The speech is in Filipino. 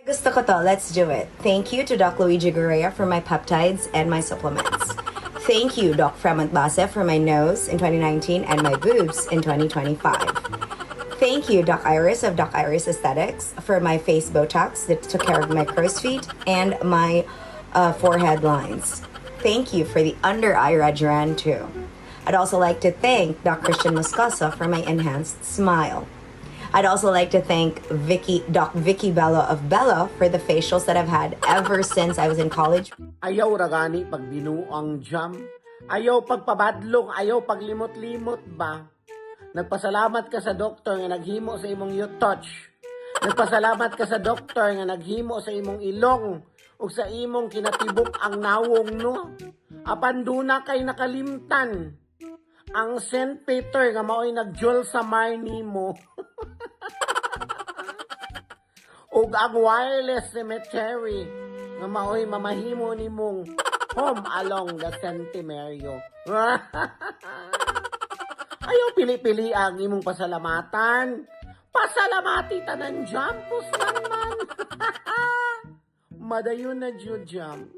Gusto ko to, let's do it. Thank you to Doc Luigi Guerrea for my peptides and my supplements. Thank you, Doc Fremont Base, for my nose in 2019 and my boobs in 2025. Thank you, Doc Iris of Doc Iris Aesthetics, for my face Botox that took care of my crow's feet and my forehead lines. Thank you for the under eye Rajuran too. I'd also like to thank Doc Christian Moscoso for my enhanced smile. I'd also like to thank Doc Vicky Bello of Bello for the facials that I've had ever since I was in college. Ayaw ragani pag binuang jam. Ayaw pagpabadlong, ayaw paglimot-limot ba? Nagpasalamat ka sa doktor nga naghimo sa imong you-touch. Nagpasalamat ka sa doktor nga naghimo sa imong ilong o sa imong kinatibok ang nawong no. Apan duna kay nakalimtan. Ang St. Peter nga mao'y nagjol sa marni mo. Ug ang wireless cemetery nga mao'y mamahimo ni mong home along the Centenario. Ayaw pili-pili ang imong pasalamatan. Pasalamati tanan jampus man. Madayon na jud jam.